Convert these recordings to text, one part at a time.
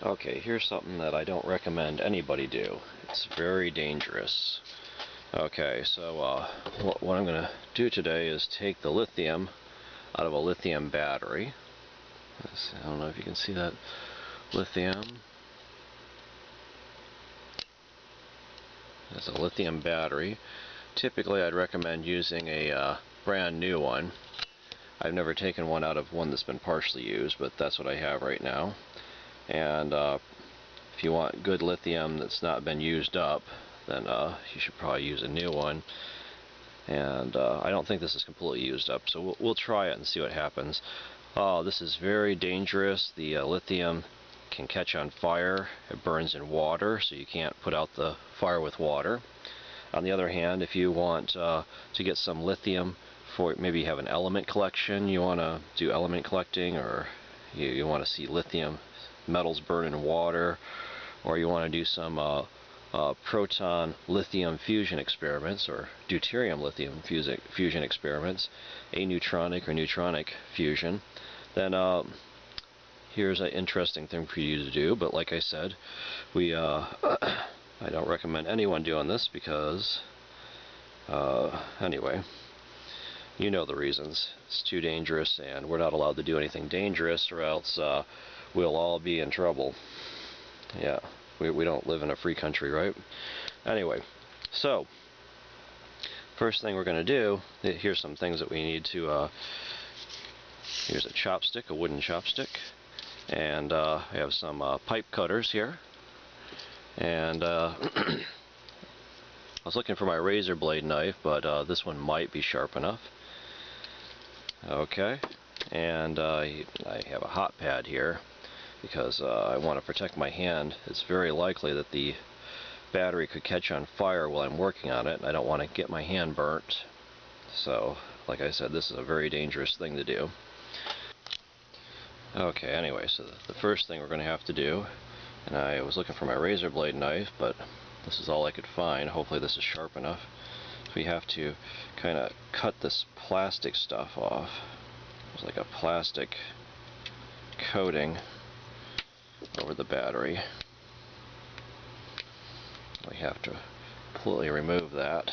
Okay, here's something that I don't recommend anybody do. It's very dangerous. Okay, so what I'm going to do today is take the lithium out of a lithium battery. I don't know if you can see that lithium. It's a lithium battery. Typically I'd recommend using a brand new one. I've never taken one out of one that's been partially used, but that's what I have right now. And if you want good lithium that's not been used up, then you should probably use a new one. And I don't think this is completely used up, so we'll try it and see what happens. This is very dangerous. The lithium can catch on fire. It burns in water, so you can't put out the fire with water. On the other hand, if you want to get some lithium for, maybe you have an element collection, you want to do element collecting, or you want to see lithium metals burn in water, or you want to do some proton lithium fusion experiments, or deuterium lithium fusion experiments, aneutronic or neutronic fusion, then here's an interesting thing for you to do. But like I said, I don't recommend anyone doing this because anyway, you know the reasons. It's too dangerous, and we're not allowed to do anything dangerous, or else we'll all be in trouble. Yeah, we don't live in a free country, right? Anyway, so first thing we're going to do, here's some things that we need to, here's a chopstick, a wooden chopstick, and I have some pipe cutters here, and I was looking for my razor blade knife, but this one might be sharp enough. Okay, and I have a hot pad here because I want to protect my hand. It's very likely that the battery could catch on fire while I'm working on it, and I don't want to get my hand burnt. So, like I said, this is a very dangerous thing to do. Okay, anyway, so the first thing we're going to have to do, and I was looking for my razor blade knife, but this is all I could find. Hopefully this is sharp enough. So we have to kind of cut this plastic stuff off. It's like a plastic coating over the battery. We have to completely remove that.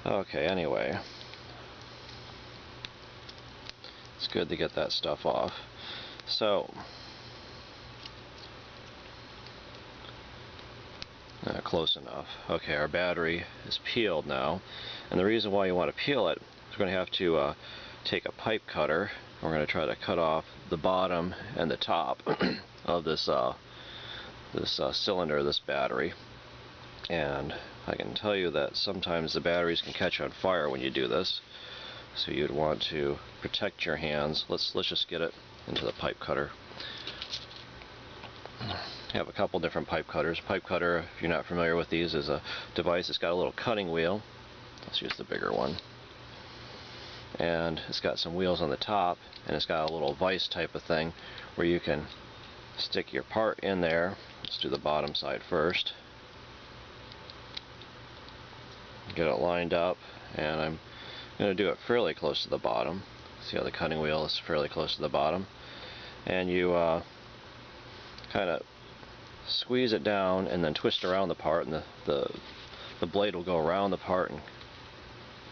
Okay, anyway, it's good to get that stuff off. So, close enough. Okay, our battery is peeled now, and the reason why you want to peel it is we're going to have to take a pipe cutter. We're going to try to cut off the bottom and the top of this cylinder, this battery. And I can tell you that sometimes the batteries can catch on fire when you do this, so you'd want to protect your hands. Let's just get it into the pipe cutter. I have a couple different pipe cutters. Pipe cutter, if you're not familiar with these, is a device that's got a little cutting wheel. Let's use the bigger one. And it's got some wheels on the top, and it's got a little vise type of thing where you can stick your part in there. Let's do the bottom side first. Get it lined up, and I'm going to do it fairly close to the bottom. See how the cutting wheel is fairly close to the bottom, and you kind of squeeze it down and then twist around the part, and the blade will go around the part and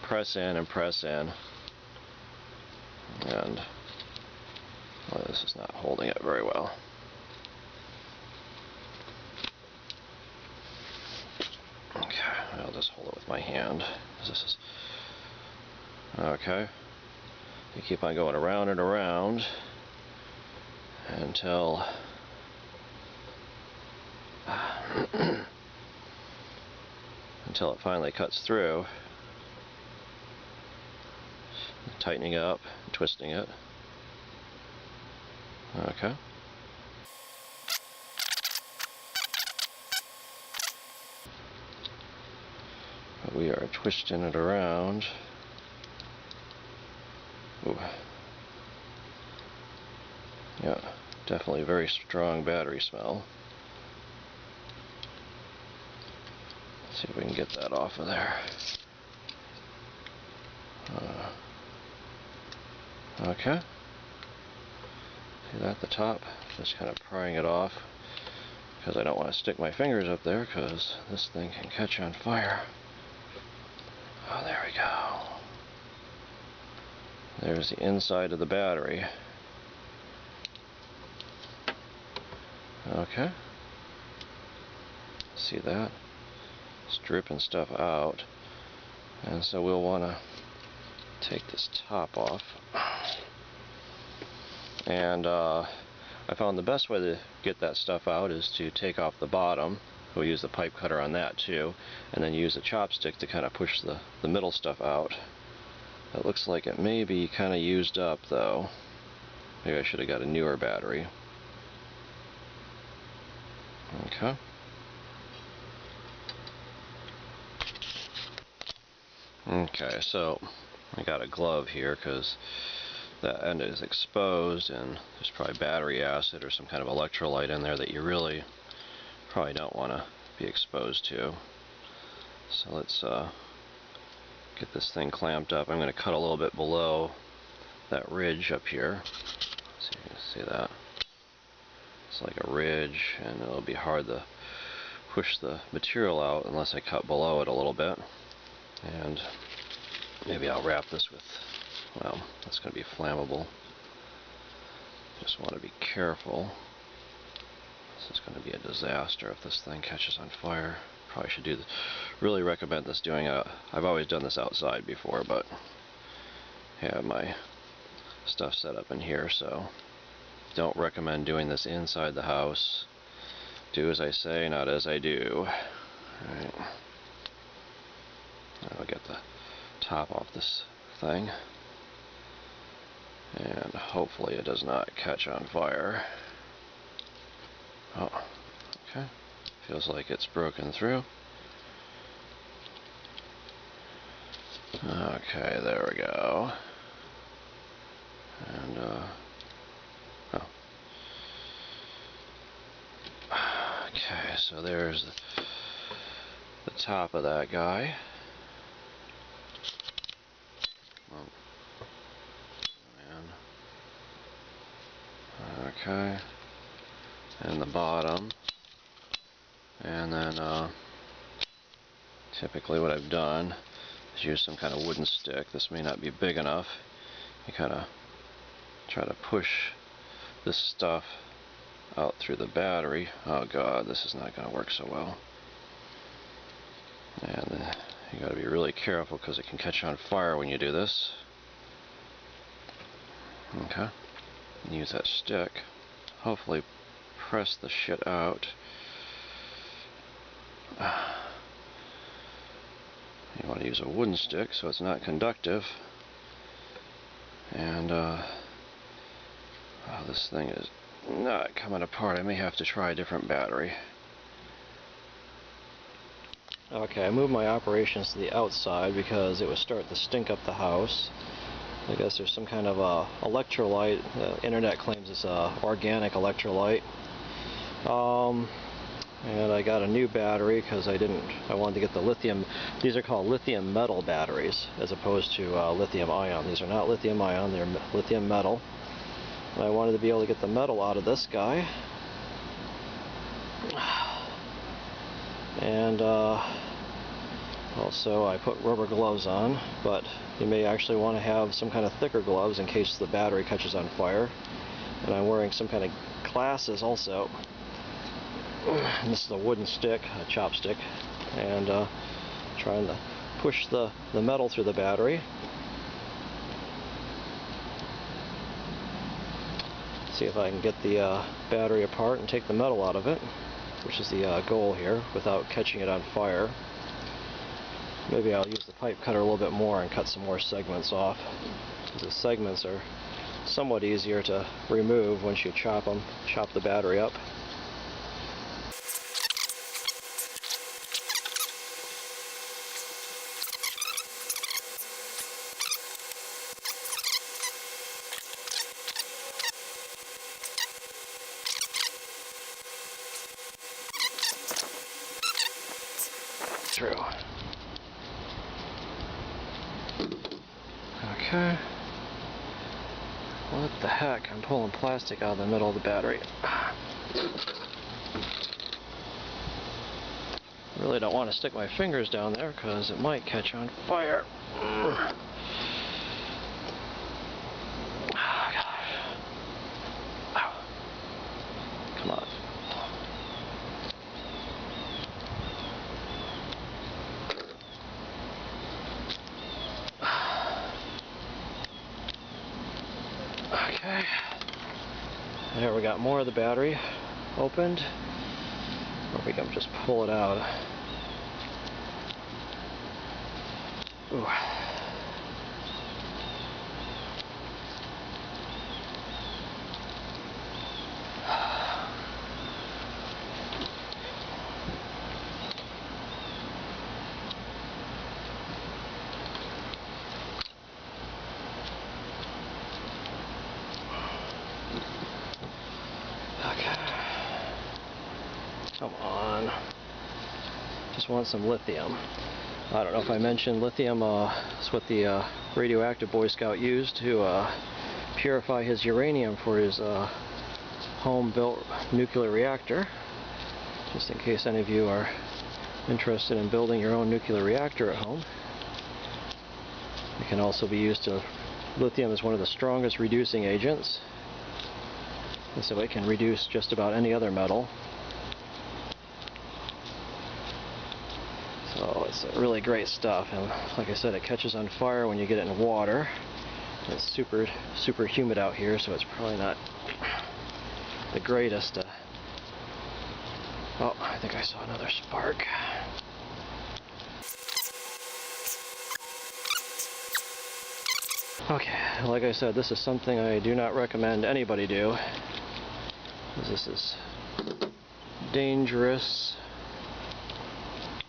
press in and press in. And well, this is not holding it very well. Okay, I'll just hold it with my hand. This is okay. You keep on going around and around until until it finally cuts through. Tightening up, twisting it. Okay. We are twisting it around. Ooh. got definitely a very strong battery smell. Let's see if we can get that off of there. Okay. See that at the top? Just kind of prying it off because I don't want to stick my fingers up there because this thing can catch on fire. Oh, there we go. There's the inside of the battery. Okay. See that? It's dripping stuff out. And so we'll want to take this top off. And I found the best way to get that stuff out is to take off the bottom. We'll use the pipe cutter on that too, and then use a chopstick to kind of push the middle stuff out. It looks like it may be kind of used up though. Maybe I should have got a newer battery. Okay. Okay, so I got a glove here because that end is exposed and there's probably battery acid or some kind of electrolyte in there that you really probably don't want to be exposed to. So let's get this thing clamped up. I'm going to cut a little bit below that ridge up here. See if you can see that. It's like a ridge, and it'll be hard to push the material out unless I cut below it a little bit. And maybe I'll wrap this with, well, that's going to be flammable. Just want to be careful. This is going to be a disaster if this thing catches on fire. Probably should do this. Really recommend this doing I've always done this outside before, but I have my stuff set up in here, so don't recommend doing this inside the house. Do as I say, not as I do. Alright. I'll get the top off this thing. And hopefully it does not catch on fire. Oh, okay. Feels like it's broken through. Okay, there we go. And, oh. Okay, so there's the top of that guy. Oh. Man. Okay. And the bottom. And then, typically what I've done is use some kind of wooden stick. This may not be big enough. You kind of try to push this stuff out through the battery. Oh god, this is not going to work so well. And you got to be really careful because it can catch on fire when you do this. Okay. And use that stick. Hopefully press the shit out. You want to use a wooden stick so it's not conductive. And oh, this thing is not coming apart. I may have to try a different battery. Okay, I moved my operations to the outside because it would start to stink up the house. I guess there's some kind of electrolyte. The internet claims it's organic electrolyte. And I got a new battery because I wanted to get the lithium. These are called lithium metal batteries as opposed to lithium ion. These are not lithium ion, they're lithium metal. And I wanted to be able to get the metal out of this guy. And also I put rubber gloves on, but you may actually want to have some kind of thicker gloves in case the battery catches on fire. And I'm wearing some kind of glasses also. And this is a wooden stick, a chopstick, and trying to push the metal through the battery. See if I can get the battery apart and take the metal out of it, which is the goal here, without catching it on fire. Maybe I'll use the pipe cutter a little bit more and cut some more segments off, because the segments are somewhat easier to remove once you chop the battery up. Okay. What the heck? I'm pulling plastic out of the middle of the battery. Really don't want to stick my fingers down there because it might catch on fire. Oh, gosh. Ow. Come on. Okay. There, we got more of the battery opened. Or we can just pull it out. Ooh. Come on. Just want some lithium. I don't know if I mentioned lithium is what the radioactive Boy Scout used to purify his uranium for his home-built nuclear reactor. Just in case any of you are interested in building your own nuclear reactor at home. It can also be used to... Lithium is one of the strongest reducing agents. And so it can reduce just about any other metal. So it's really great stuff, and like I said, it catches on fire when you get it in water. It's super humid out here, so it's probably not the greatest. Oh, I think I saw another spark. Okay, like I said, this is something I do not recommend anybody do. This is dangerous.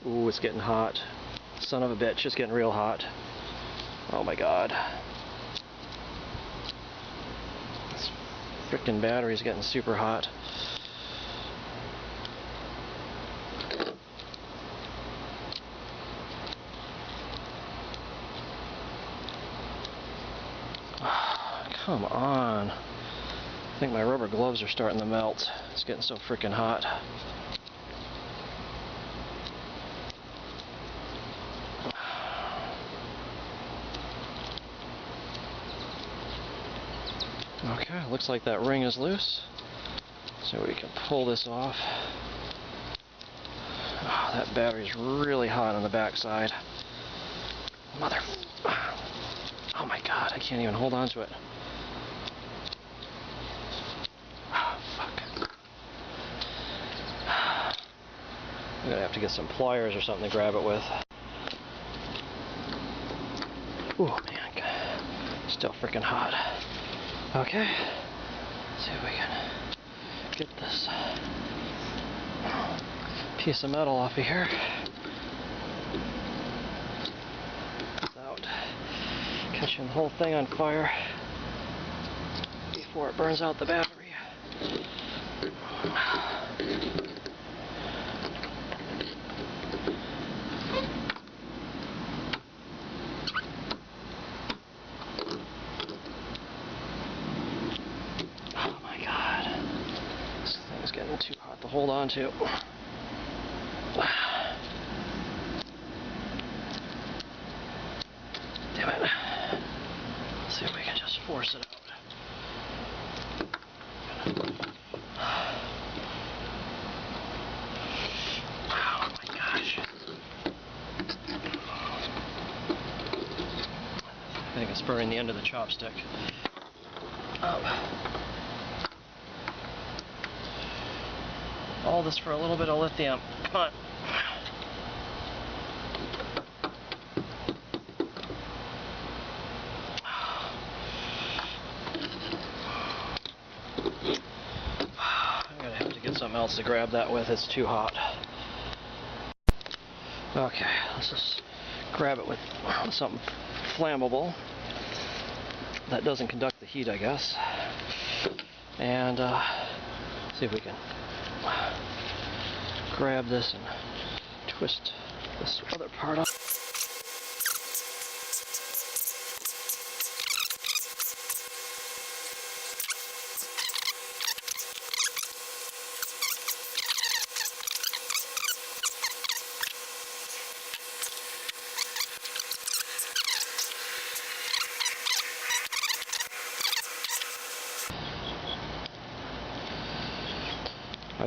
Ooh, it's getting hot. Son of a bitch, it's getting real hot. Oh my god. This frickin' battery's getting super hot. Come on. I think my rubber gloves are starting to melt. It's getting so frickin' hot. Okay, looks like that ring is loose. So we can pull this off. Oh, that battery's really hot on the backside. Mother... Oh my god, I can't even hold on to it. Oh, fuck. I'm gonna have to get some pliers or something to grab it with. Ooh, man. Still freaking hot. Okay. Let's see if we can get this piece of metal off of here without catching the whole thing on fire before it burns out the battery. Getting too hot to hold on to. Damn it. Let's see if we can just force it out. Oh my gosh. I think it's burning the end of the chopstick up. All this for a little bit of lithium. Come on. I'm gonna have to get something else to grab that with. It's too hot. Okay, let's just grab it with something flammable that doesn't conduct the heat, I guess. And see if we can grab this and twist this other part off.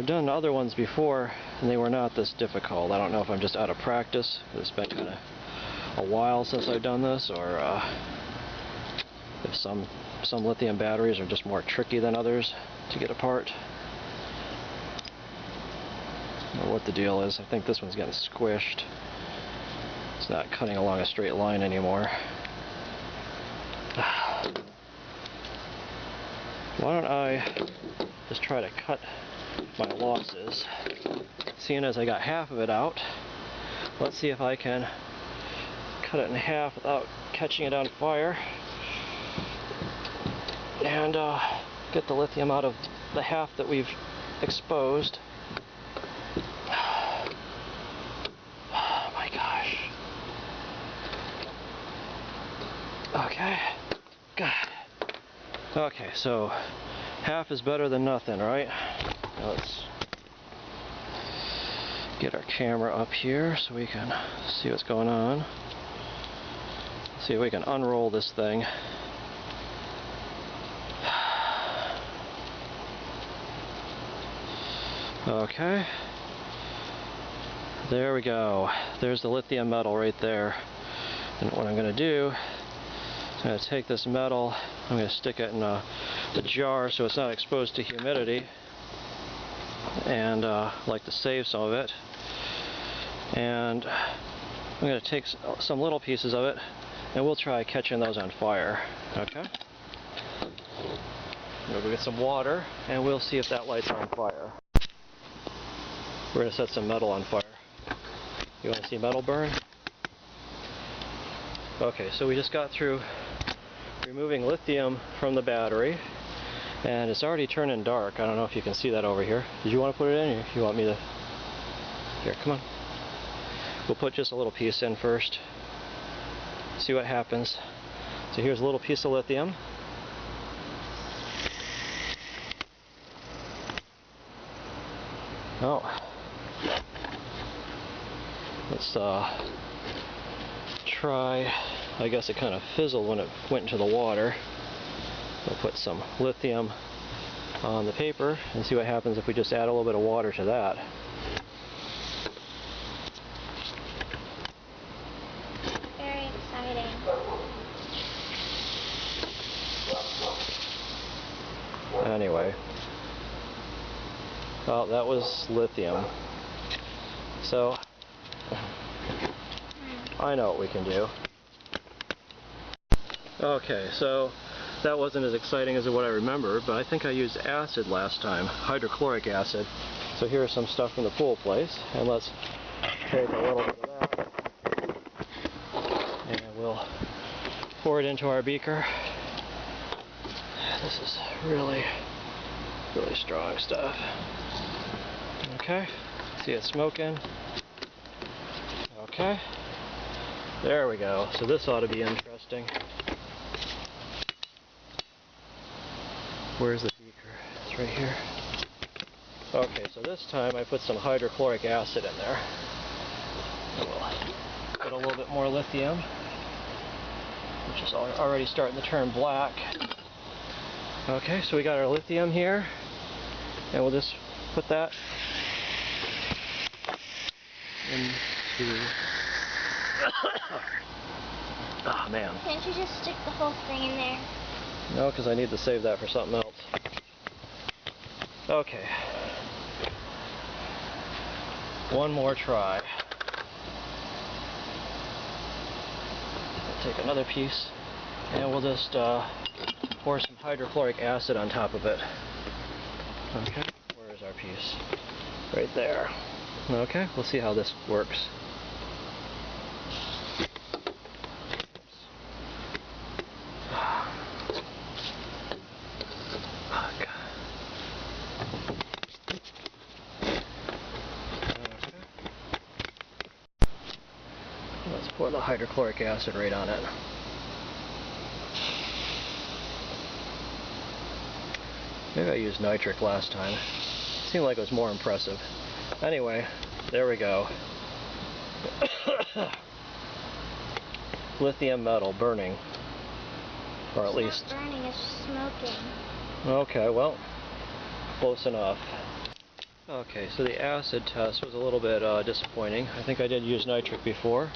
I've done other ones before, and they were not this difficult. I don't know if I'm just out of practice. It's been kind of a while since I've done this, or if some lithium batteries are just more tricky than others to get apart. I don't know what the deal is. I think this one's getting squished. It's not cutting along a straight line anymore. Why don't I just try to cut my losses? Seeing as I got half of it out, let's see if I can cut it in half without catching it on fire and get the lithium out of the half that we've exposed. Oh my gosh. Okay. God. Okay, so half is better than nothing, right? Now let's get our camera up here so we can see what's going on. See if we can unroll this thing. Okay. There we go. There's the lithium metal right there. And what I'm going to do, I'm going to take this metal, I'm going to stick it in a jar so it's not exposed to humidity, and I like to save some of it. And I'm going to take some little pieces of it, and we'll try catching those on fire. Okay? We'll go get some water, and we'll see if that lights on fire. We're going to set some metal on fire. You want to see metal burn? Okay, so we just got through removing lithium from the battery, and it's already turning dark. I don't know if you can see that over here. Did you want to put it in, or if you want me to? Here, come on. We'll put just a little piece in first. See what happens. So here's a little piece of lithium. Oh. Let's try. I guess it kind of fizzled when it went into the water. We'll put some lithium on the paper and see what happens if we just add a little bit of water to that. Very exciting. Anyway. Well, that was lithium. So, I know what we can do. Okay, so that wasn't as exciting as what I remembered, but I think I used acid last time, hydrochloric acid. So here's some stuff from the pool place, and let's take a little bit of that, and we'll pour it into our beaker. This is really, really strong stuff. Okay, see it smoking. Okay, there we go. So this ought to be interesting. Where's the beaker? It's right here. Okay, so this time I put some hydrochloric acid in there. And we'll put a little bit more lithium, which is already starting to turn black. Okay, so we got our lithium here, and we'll just put that into... Oh man. Can't you just stick the whole thing in there? No, because I need to save that for something else. Okay. One more try. I'll take another piece, and we'll just pour some hydrochloric acid on top of it. Okay, where is our piece? Right there. Okay, we'll see how this works. Let's pour the hydrochloric acid right on it. Maybe I used nitric last time. It seemed like it was more impressive. Anyway, there we go. Lithium metal burning. Or at least... It's not burning, it's smoking. Okay, well, close enough. Okay, so the acid test was a little bit disappointing. I think I did use nitric before.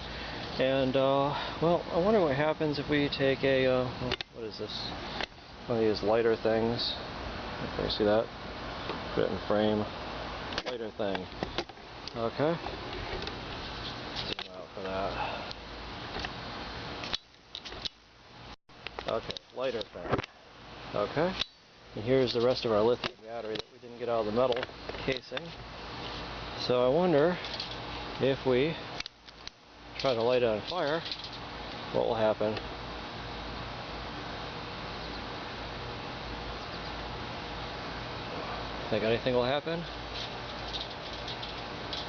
And, well, I wonder what happens if we take a, what is this? One of these lighter things. Can you see that? Put it in frame. Lighter thing. Okay. Zoom out for that. Okay, lighter thing. Okay. And here's the rest of our lithium battery that we didn't get out of the metal casing. So I wonder if we try to light it on fire, what will happen? Think anything will happen?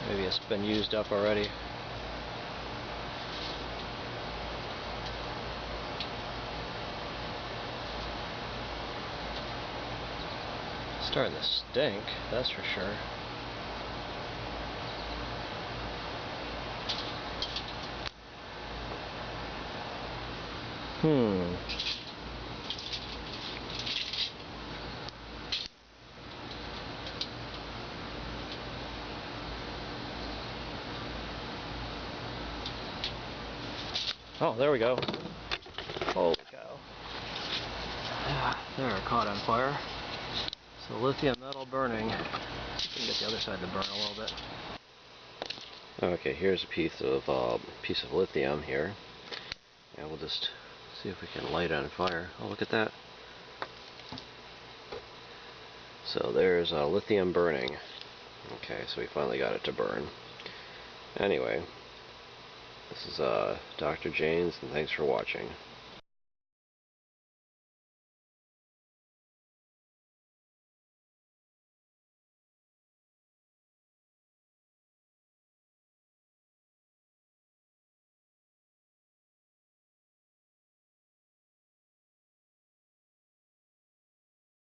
Maybe it's been used up already. It's starting to stink, that's for sure. Oh, there we go. Holy cow. There, it caught on fire. So lithium metal burning. See if we can get the other side to burn a little bit. Okay, here's a piece of lithium here. And we'll just see if we can light it on fire. Oh, look at that. So there's lithium burning. Okay, so we finally got it to burn. Anyway, this is Dr. Janes, and thanks for watching.